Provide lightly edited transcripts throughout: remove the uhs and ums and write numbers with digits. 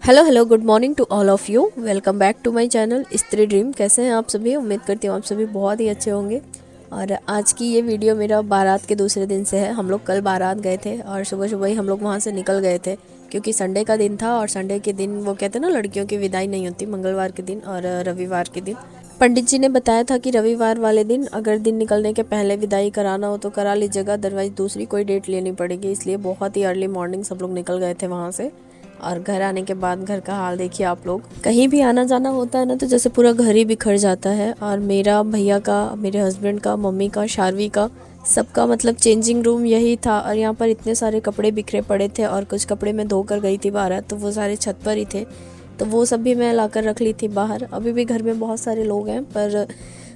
Hello good morning to all of you. Welcome back to my channel Stree dream. कैसे हैं आप सभी? उम्मीद करती हूँ आप सभी बहुत ही अच्छे होंगे। और आज की ये वीडियो मेरा बारात के दूसरे दिन से है। हम लोग कल बारात गए थे और सुबह सुबह ही हम लोग वहाँ से निकल गए थे, क्योंकि संडे का दिन था और संडे के दिन वो कहते हैं ना, लड़कियों की विदाई नहीं होती मंगलवार के दिन और रविवार के दिन। पंडित जी ने बताया था कि रविवार वाले दिन अगर दिन निकलने के पहले विदाई कराना हो तो करा लीजिएगा, अदरवाइज़ दूसरी कोई डेट लेनी पड़ेगी। इसलिए बहुत ही अर्ली मॉर्निंग सब लोग निकल गए थे वहाँ से। और घर आने के बाद घर का हाल देखिए आप लोग। कहीं भी आना जाना होता है ना तो जैसे पूरा घर ही बिखर जाता है। और मेरा, भैया का, मेरे हस्बैंड का, मम्मी का, शार्वी का, सबका मतलब चेंजिंग रूम यही था। और यहाँ पर इतने सारे कपड़े बिखरे पड़े थे और कुछ कपड़े मैं धो कर गई थी बाहर, तो वो सारे छत पर ही थे, तो वो सब भी मैं लाकर रख ली थी बाहर। अभी भी घर में बहुत सारे लोग हैं, पर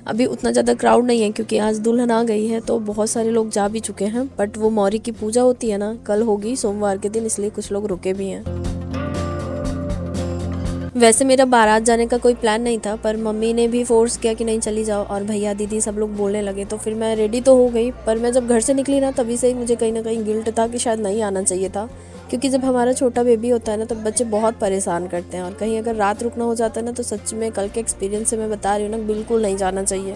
अभी उतना ज़्यादा क्राउड नहीं है क्योंकि आज दुल्हन आ गई है तो बहुत सारे लोग जा भी चुके हैं। बट वो मौरी की पूजा होती है ना, कल होगी सोमवार के दिन, इसलिए कुछ लोग रुके भी हैं। वैसे मेरा बारात जाने का कोई प्लान नहीं था, पर मम्मी ने भी फोर्स किया कि नहीं चली जाओ, और भैया दीदी सब लोग बोलने लगे, तो फिर मैं रेडी तो हो गई। पर मैं जब घर से निकली ना, तभी से ही मुझे कहीं ना कहीं गिल्ट था कि शायद नहीं आना चाहिए था, क्योंकि जब हमारा छोटा बेबी होता है ना, तब बच्चे बहुत परेशान करते हैं। और कहीं अगर रात रुकना हो जाता है ना, तो सच में कल के एक्सपीरियंस से मैं बता रही हूँ ना, बिल्कुल नहीं जाना चाहिए।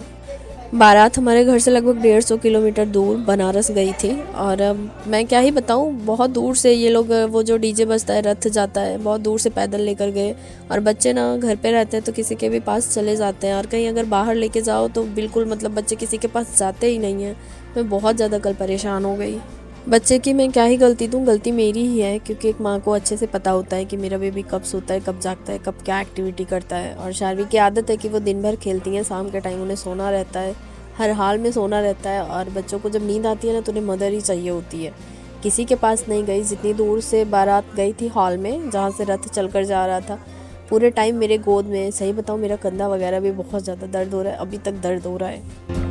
बारात हमारे घर से लगभग 150 किलोमीटर दूर बनारस गई थी। और मैं क्या ही बताऊँ, बहुत दूर से ये लोग, वो जो डीजे बजता है, रथ जाता है, बहुत दूर से पैदल लेकर गए। और बच्चे ना घर पे रहते हैं तो किसी के भी पास चले जाते हैं, और कहीं अगर बाहर लेके जाओ तो बिल्कुल मतलब बच्चे किसी के पास जाते ही नहीं हैं। मैं बहुत ज़्यादा कल परेशान हो गई। बच्चे की मैं क्या ही गलती दूँ, गलती मेरी ही है, क्योंकि एक माँ को अच्छे से पता होता है कि मेरा बेबी कब सोता है, कब जागता है, कब क्या एक्टिविटी करता है। और शार्वी की आदत है कि वो दिन भर खेलती हैं, शाम के टाइम उन्हें सोना रहता है, हर हाल में सोना रहता है। और बच्चों को जब नींद आती है ना, तो उन्हें मदर ही चाहिए होती है। किसी के पास नहीं गई। जितनी दूर से बारात गई थी हॉल में, जहाँ से रथ चल कर जा रहा था, पूरे टाइम मेरे गोद में, सही बताऊँ मेरा कंधा वगैरह भी बहुत ज़्यादा दर्द हो रहा है, अभी तक दर्द हो रहा है।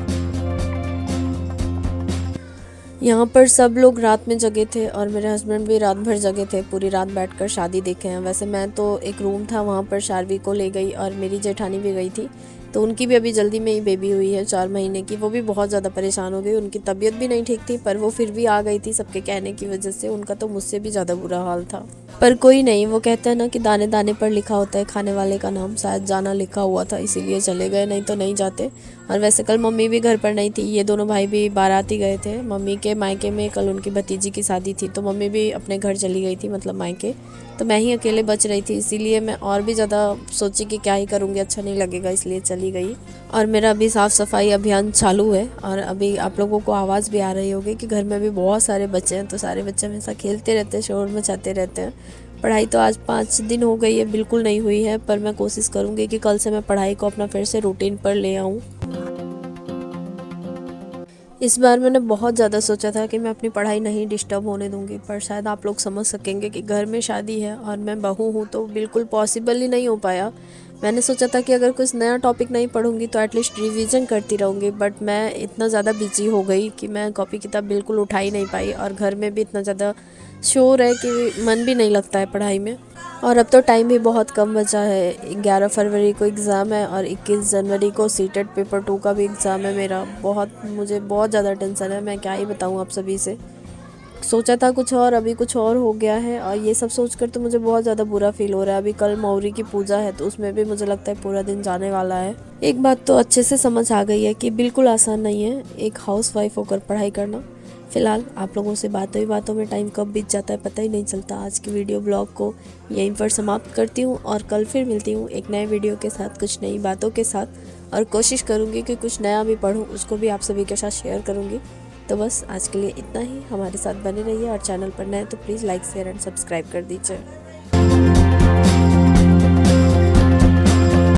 यहाँ पर सब लोग रात में जगे थे और मेरे हस्बैंड भी रात भर जगे थे, पूरी रात बैठकर शादी देखे हैं। वैसे मैं तो, एक रूम था वहाँ पर शार्वी को ले गई, और मेरी जेठानी भी गई थी, तो उनकी भी अभी जल्दी में ही बेबी हुई है 4 महीने की। वो भी बहुत ज़्यादा परेशान हो गई, उनकी तबीयत भी नहीं ठीक थी, पर वो फिर भी आ गई थी सबके कहने की वजह से। उनका तो मुझसे भी ज़्यादा बुरा हाल था, पर कोई नहीं। वो कहते हैं ना कि दाने दाने पर लिखा होता है खाने वाले का नाम, शायद जाना लिखा हुआ था, इसीलिए चले गए, नहीं तो नहीं जाते। और वैसे कल मम्मी भी घर पर नहीं थी, ये दोनों भाई भी बारात ही गए थे। मम्मी के मायके में कल उनकी भतीजी की शादी थी, तो मम्मी भी अपने घर चली गई थी, मतलब मायके। तो मैं ही अकेले बच रही थी, इसीलिए मैं और भी ज़्यादा सोची कि क्या ही करूँगी, अच्छा नहीं लगेगा, इसलिए चली गई। और मेरा अभी साफ़ सफाई अभियान चालू है। और अभी आप लोगों को आवाज़ भी आ रही होगी कि घर में भी बहुत सारे बच्चे हैं, तो सारे बच्चे हमेशा खेलते रहते हैं, शोर मचाते रहते हैं। पढ़ाई तो आज 5 दिन हो गई है, बिल्कुल नहीं हुई है, पर मैं कोशिश करूँगी कि कल से मैं पढ़ाई को अपना फिर से रूटीन पर ले आऊँ। इस बार मैंने बहुत ज़्यादा सोचा था कि मैं अपनी पढ़ाई नहीं डिस्टर्ब होने दूंगी, पर शायद आप लोग समझ सकेंगे कि घर में शादी है और मैं बहू हूँ, तो बिल्कुल पॉसिबल ही नहीं हो पाया। मैंने सोचा था कि अगर कुछ नया टॉपिक नहीं पढ़ूंगी तो एटलीस्ट रिवीजन करती रहूँगी, बट मैं इतना ज़्यादा बिजी हो गई कि मैं कॉपी किताब बिल्कुल उठा ही नहीं पाई। और घर में भी इतना ज़्यादा शोर है कि मन भी नहीं लगता है पढ़ाई में। और अब तो टाइम भी बहुत कम बचा है। 11 फरवरी को एग्ज़ाम है और 21 जनवरी को सीटेट पेपर 2 का भी एग्ज़ाम है मेरा। मुझे बहुत ज़्यादा टेंशन है, मैं क्या ही बताऊँ आप सभी से। सोचा था कुछ और, अभी कुछ और हो गया है, और ये सब सोचकर तो मुझे बहुत ज़्यादा बुरा फील हो रहा है। अभी कल मौरी की पूजा है, तो उसमें भी मुझे लगता है पूरा दिन जाने वाला है। एक बात तो अच्छे से समझ आ गई है कि बिल्कुल आसान नहीं है एक हाउसवाइफ होकर पढ़ाई करना। फिलहाल आप लोगों से बातों ही बातों में टाइम कब बीत जाता है पता ही नहीं चलता। आज की वीडियो ब्लॉग को यहीं पर समाप्त करती हूँ, और कल फिर मिलती हूँ एक नए वीडियो के साथ, कुछ नई बातों के साथ। और कोशिश करूँगी कि कुछ नया भी पढूँ, उसको भी आप सभी के साथ शेयर करूँगी। तो बस आज के लिए इतना ही। हमारे साथ बने रहिए, और चैनल पर नए तो please like, share and subscribe कर दीजिए।